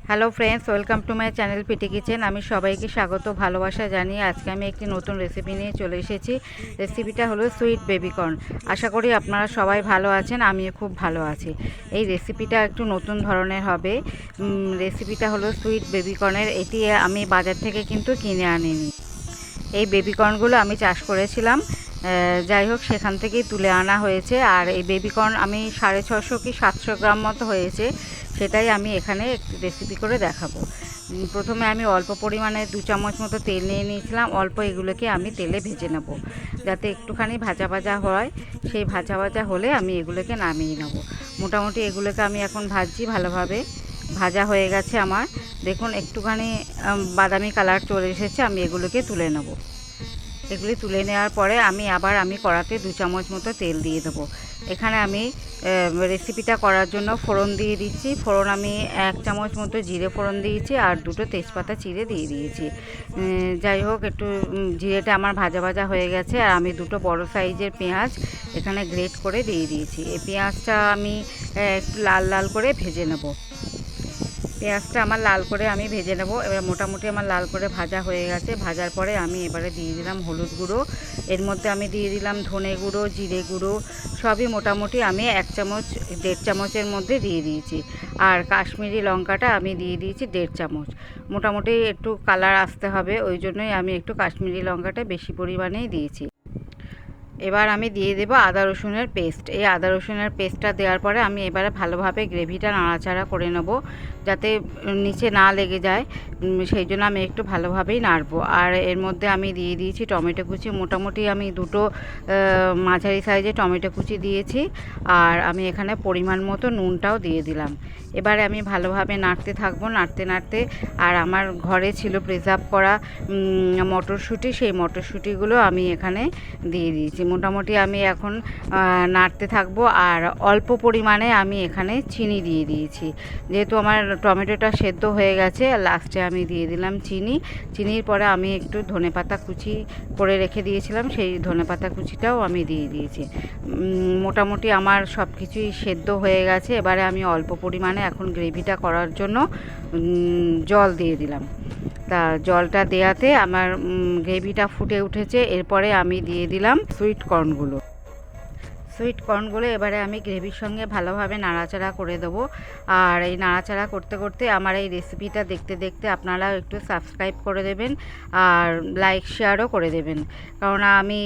Hello friends, welcome to my channel PT kitchen. আমি সবাইকে স্বাগত ভালোবাসা জানিয়ে আজকে আমি একটি নতুন রেসিপি নিয়ে চলে এসেছি। রেসিপিটা হলো সুইট বেবিকর্ন। আশা করি আপনারা সবাই ভালো আছেন, আমিও খুব ভালো আছি। এই রেসিপিটা একটু নতুন ধরনের হবে। রেসিপিটা হলো সুইট বেবিকর্নের। এটি আমি বাজার থেকে কিন্তু কিনে আনিনি। এই বেবিকর্নগুলো আমি চাষ করেছিলাম, যাই হোক সেখান থেকেই তুলে আনা হয়েছে। আর এই বেবিকর্ন আমি 650 কি 700 গ্রাম মতো হয়েছে, সেটাই আমি এখানে রেসিপি করে দেখাবো। প্রথমে আমি অল্প পরিমাণে 2 চামচ মতো তেল নিয়ে নিয়েছিলাম। অল্প এগুলোকে আমি তেলে ভেজে নেব, যাতে একটুখানি ভাজা ভাজা হয়। সেই ভাজা ভাজা হলে আমি এগুলোকে নামিয়ে নেব। মোটামুটি এগুলোকে আমি এখন ভাজছি ভালোভাবে। ভাজা হয়ে গেছে আমার, দেখুন একটুখানি বাদামি কালার চলে এসেছে। আমি এগুলোকে তুলে নেব। এগুলি তুলে নেওয়ার পরে আমি কড়াতে 2 চামচ মতো তেল দিয়ে দেবো। এখানে আমি রেসিপিটা করার জন্য ফোড়ন দিয়ে দিচ্ছি। ফোড়ন আমি 1 চামচ মতো জিরে ফোড়ন দিয়েছি, আর 2টো তেজপাতা চিড়ে দিয়ে দিয়েছি। যাই হোক, একটু জিরেটা আমার ভাজা ভাজা হয়ে গেছে। আর আমি 2টো বড় সাইজের পেঁয়াজ এখানে গ্রেট করে দিয়ে দিয়েছি। এই পেঁয়াজটা আমি একটু লাল লাল করে ভেজে নেব। পেঁয়াজটা আমার লাল করে আমি ভেজে নেব। এবার মোটামুটি আমার লাল করে ভাজা হয়ে গেছে। ভাজার পরে আমি এবারে দিয়ে দিলাম হলুদ গুঁড়ো। এর মধ্যে আমি দিয়ে দিলাম ধনে গুঁড়ো, জিরে গুঁড়ো, সবই মোটামুটি আমি 1 চামচ 1.5 চামচের মধ্যে দিয়ে দিয়েছি। আর কাশ্মীরি লঙ্কাটা আমি দিয়ে দিয়েছি 1.5 চামচ। মোটামুটি একটু কালার আসতে হবে, ওই জন্যই আমি একটু কাশ্মীরি লঙ্কাটা বেশি পরিমাণেই দিয়েছি। এবার আমি দিয়ে দেবো আদা রসুনের পেস্ট। এই আদা রসুনের পেস্টটা দেওয়ার পরে আমি এবারে ভালোভাবে গ্রেভিটা নাড়াচাড়া করে নেব, যাতে নিচে না লেগে যায়। সেই জন্য আমি একটু ভালোভাবেই নাড়বো। আর এর মধ্যে আমি দিয়ে দিয়েছি টমেটো কুচি। মোটামুটি আমি 2টো মাঝারি সাইজে টমেটো কুচি দিয়েছি। আর আমি এখানে পরিমাণ মতো নুনটাও দিয়ে দিলাম। এবারে আমি ভালোভাবে নাড়তে থাকবো, নাড়তে নাড়তে। আর আমার ঘরে ছিল প্রিজার্ভ করা মটরশুঁটি, সেই মটরশুঁটিগুলো আমি এখানে দিয়ে দিয়েছি। মোটামুটি আমি এখন নাড়তে থাকবো। আর অল্প পরিমাণে আমি এখানে চিনি দিয়ে দিয়েছি, যেহেতু আমার টমেটোটা সেদ্ধ হয়ে গেছে। লাস্টে আমি দিয়ে দিলাম চিনি। চিনির পরে আমি একটু ধনেপাতা কুচি করে রেখে দিয়েছিলাম, সেই ধনেপাতা কুচিটাও আমি দিয়ে দিয়েছি। মোটামুটি আমার সব কিছুই সেদ্ধ হয়ে গেছে। এবারে আমি অল্প পরিমাণে এখন গ্রেভিটা করার জন্য জল দিয়ে দিলাম। তা জলটা দেওয়াতে আমার গ্রেভিটা ফুটে উঠেছে। এরপরে আমি দিয়ে দিলাম সুইট কর্নগুলো। এবারে আমি গ্রেভির সঙ্গে ভালোভাবে নাড়াচাড়া করে দেবো। আর এই নাড়াচাড়া করতে করতে আমার এই রেসিপিটা দেখতে দেখতে আপনারা একটু সাবস্ক্রাইব করে দেবেন, আর লাইক শেয়ারও করে দেবেন। কারণ আমি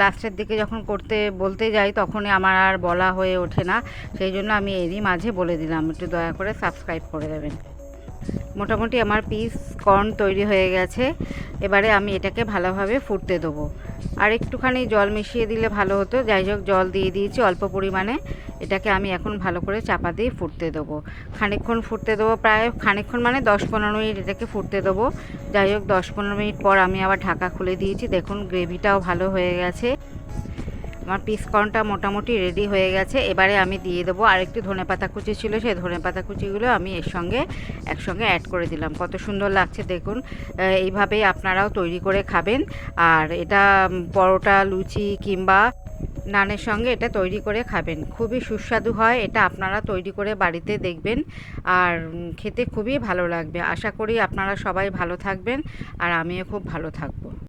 লাস্টের দিকে যখন বলতে যাই তখনই আমার আর বলা হয়ে ওঠে না। সেই জন্য আমি এরই মাঝে বলে দিলাম, একটু দয়া করে সাবস্ক্রাইব করে দেবেন। মোটামুটি আমার পিস কর্ন তৈরি হয়ে গেছে। এবারে আমি এটাকে ভালোভাবে ফুটতে দেবো। আর একটুখানি জল মিশিয়ে দিলে ভালো হতো, যাই হোক জল দিয়ে দিয়েছি অল্প পরিমাণে। এটাকে আমি এখন ভালো করে চাপা দিয়ে ফুটতে দেবো। খানিকক্ষণ ফুটতে দেবো, প্রায় খানিকক্ষণ মানে 10-15 মিনিট এটাকে ফুটতে দেবো। যাই হোক 10-15 মিনিট পর আমি আবার ঢাকা খুলে দিয়েছি। দেখুন গ্রেভিটাও ভালো হয়ে গেছে। আমার পিসকর্নটা মোটামুটি রেডি হয়ে গেছে। এবারে আমি দিয়ে দেবো, আর একটু ধনেপাতা কুচি ছিল, সেই ধনেপাতা কুচিগুলো আমি একসঙ্গে অ্যাড করে দিলাম। কত সুন্দর লাগছে দেখুন। এইভাবেই আপনারাও তৈরি করে খাবেন। আর এটা পরোটা, লুচি কিংবা নানের সঙ্গে এটা তৈরি করে খাবেন, খুবই সুস্বাদু হয়। এটা আপনারা তৈরি করে বাড়িতে দেখবেন, আর খেতে খুবই ভালো লাগবে। আশা করি আপনারা সবাই ভালো থাকবেন, আর আমিও খুব ভালো থাকবো।